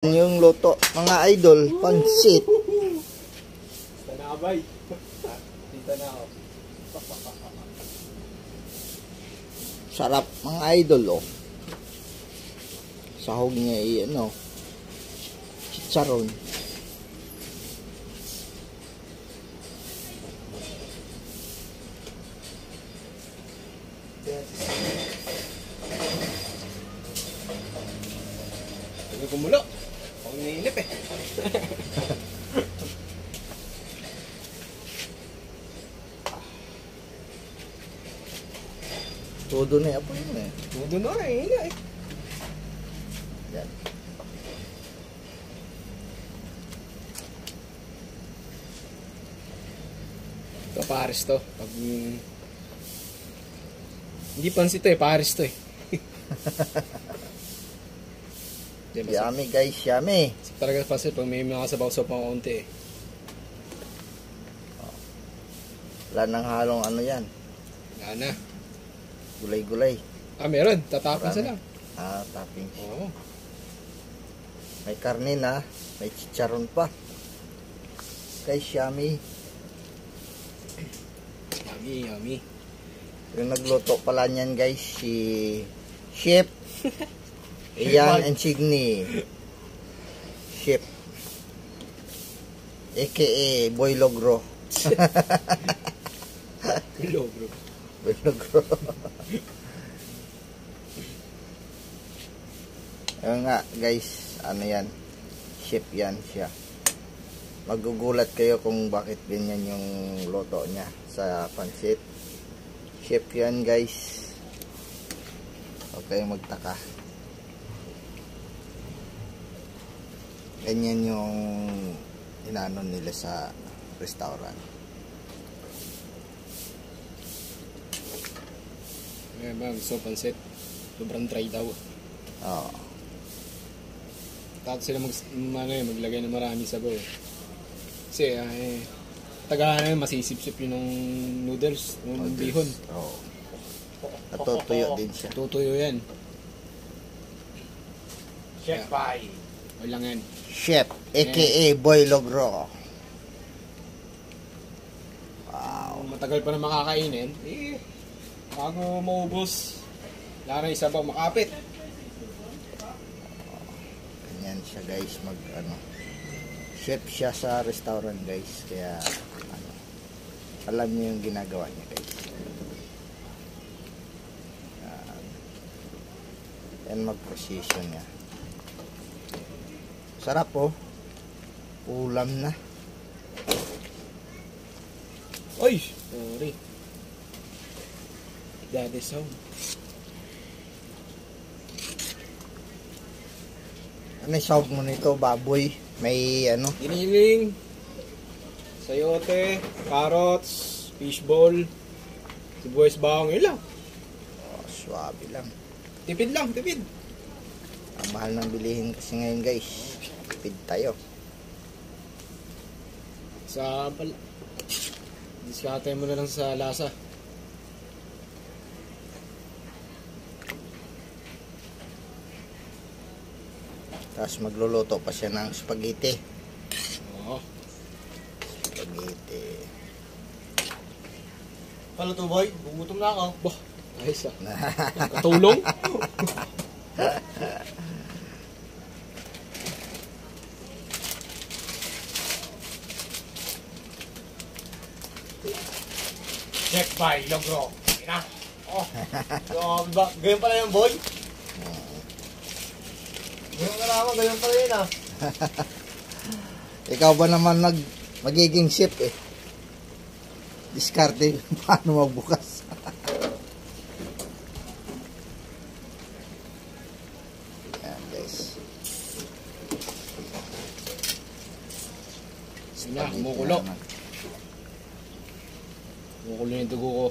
Yung luto mga idol, pansit. Tanabay. Dito na ako. Sarap mga idol, oh. Sahog niya ano, chicharon. Huwag kumulo. Huwag naiinip eh. Todo na apo yun eh. Tudo na eh. Ina eh. Yan. Ito pares to. Pag hindi pansit to eh. Pares to eh. Yummy guys, yummy. Talaga pansit pag may mga sabaw-sabaw konti eh. Wala nang halong ano yan. Wala na. Gulay-gulay. Ah, meron. Tatapon Marami. sila. Ah, toppings. Oo. May karne na, may chicharon pa. Guys, yummy. Yummy, yummy. Yung nagluto pala niyan guys, si Chef Ian and Signy. Chef. AKA Boy Logro. Hello bro. Boy Logro. Ayun nga guys, ano yan, chef yan siya. Magugulat kayo kung bakit ganyan yung luto niya sa pansit. Chef yan guys. Huwag kayong magtaka. Ganyan yung inanon nila sa restaurant. Ngayon ba, gusto pansit. Sobrang dry daw. Oo. Tapos sila maglagay ng maraming sabaw eh. Kasi tagahan na masisip-sip yun ng noodles, ng bihon. Oo. Natutuyo din siya. Tutuyo yan. Chef Pai. Wala lang yan. Chef, aka Boy Logro. Wow. Kung matagal pa na makakainin, bago maubos, wala na isa bang makapit. Ganyan siya guys, chef siya sa restaurant guys, kaya alam niyo yung ginagawa niya guys. Yan mag-precision niya. Sarap oh. Ulam na. Ay! Sorry. Daddy sound. Ano yung sahog mo nito, baboy? May ano? Giniling, sayote, carrots, fishball, sibuyas bawang, yun lang. Oh, swabe lang. Tipid lang, tipid. Ang mahal ng bilihin kasi ngayon guys. Tipid tayo. Diskarte mo na lang sa lasa. Tapos magluluto pa siya ng spaghetti. Oo. Spaghetti. Palo to boy, gugutom na ako. Bah, ayos ah. Katulong. Chef Pai, Logro. Ina. Oh. Ganyan pala yung boy. Ganyan ka naman, ganyan pala yun ah. Ikaw ba naman magiging chef eh? Diskarte paano magbukas. Yan guys. Sina, kumukulo. Kumukulo yung dugo ko.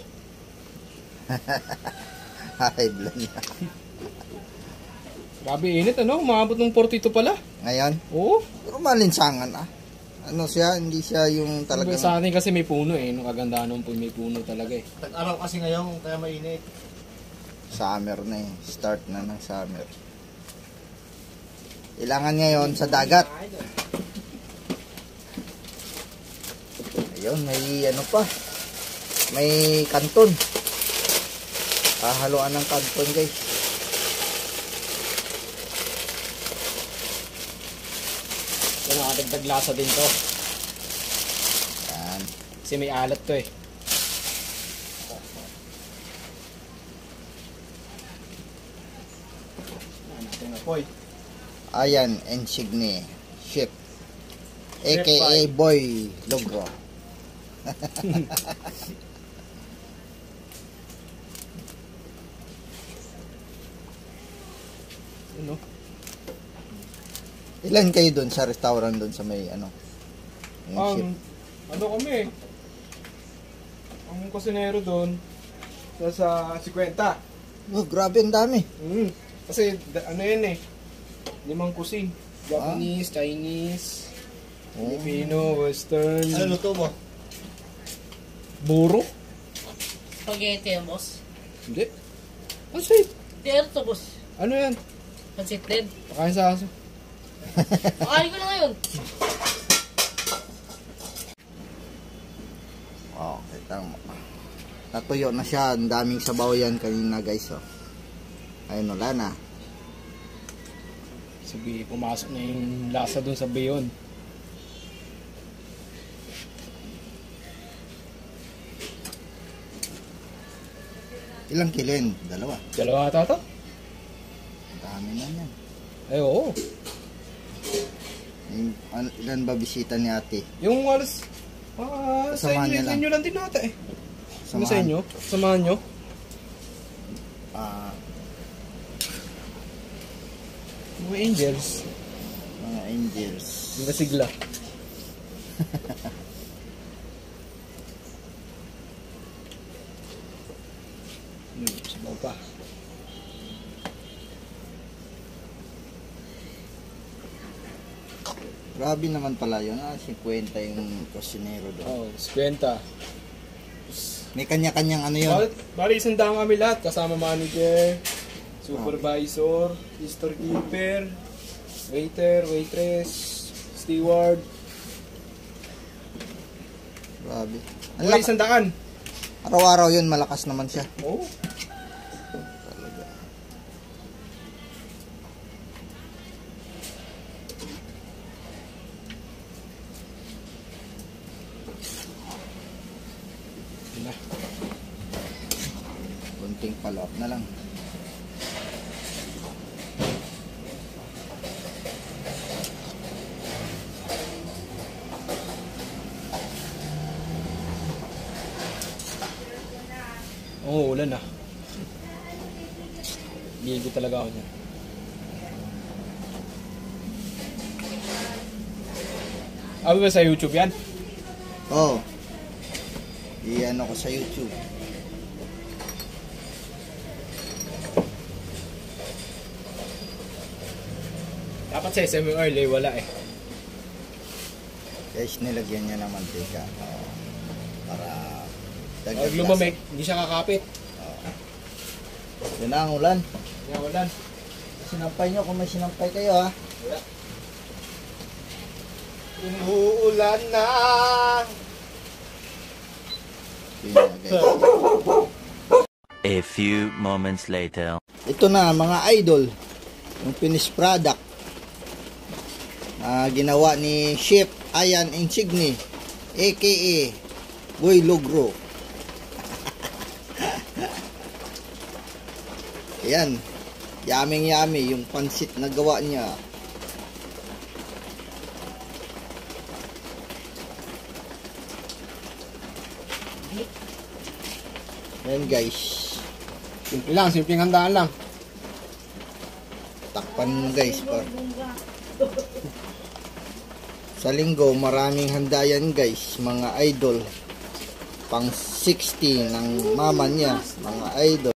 High blood na. Grabe init ano, umabot ng 42 pala. Ngayon? Oo. Pero malinsangan ah. Ano siya, hindi siya yung talagang... Sa atin kasi may puno eh, nung kagandahan nung may puno talaga eh. Tag-araw kasi ngayon, kaya mainit. Summer na eh. Start na ng summer. Kailangan ngayon sa dagat. Ayun, may ano pa. May kanton. Hahaluan ng kanton, guys. So, nakadagdag lasa din to. Yan. Kasi may alat to eh. Natin apoy. Ayan, Insigne Chef. Chef AKA Boy Logro. Ano? Ilan kayo doon sa restaurant doon sa may ano? Yung chef? Ano kami? Ang kusinero doon nasa 50. Oh, grabe ang dami. Kasi ano yan eh. 5 kusin. Japanese, Chinese, Filipino, Western. Ano luto mo? Buro? Spaghetti yan, boss. Hindi. Pansit. Di, ano to, boss? Ano yan? Pansit din. Pakain sa aso. Pakain ko na ngayon. Oh, kita mo. Natuyo na siya. Ang daming sabaw yan kanina, guys. Oh. Ayun, wala na. Sabi, pumasok na yung lasa dun sa beyon. Ilang kilo yun? Dalawa. Dalawa ata to? Ang dami na yan. Ay, oo. Ilan ba bisita ni ate? Yung alas, sa Samahan niya inyo, sa lang. inyo lang din nata eh. Ano sa Samahan. inyo? Samahan nyo? Ah, Mga angels. mga angels. Mga sigla. Sabaw pa. Grabe naman pala yun. 50 yung kusinero doon. Oh, 50. May kanya-kanyang ano yun. Bali, isang daan kami lahat. Kasama manager, supervisor, storekeeper, waiter, waitress, steward. Grabe. Ang Bali, isang daan. Araw-araw yun, malakas naman siya. Oh. Talaga. Yun na. Kunting follow-up na lang. Oo, ulan na. Ligo talaga ako niya. Abi ba sa YouTube yan? Oo. Iyan ako sa YouTube. Dapat sa SM early, wala eh. Guys, nilagyan niya ng mantika. Para Pag lumamig, hindi siya kakapit. Yun na ang ulan. Kaya ulan. Sinampay nyo kung may sinampay kayo ha. Umuulan na. Yun na guys. A few moments later. Ito na mga idol. Yung finished product. Ginawa ni Chef Ayan Insigne. AKA Boy Logro. Ayan. Yaming-yami yung pansit na gawa niya. Ayan guys. Simple lang, simpleng handaan lang. Takpan mo guys. Sa linggo, maraming handa yan guys. Mga idol. Pang 60 ng mama niya. Mga idol.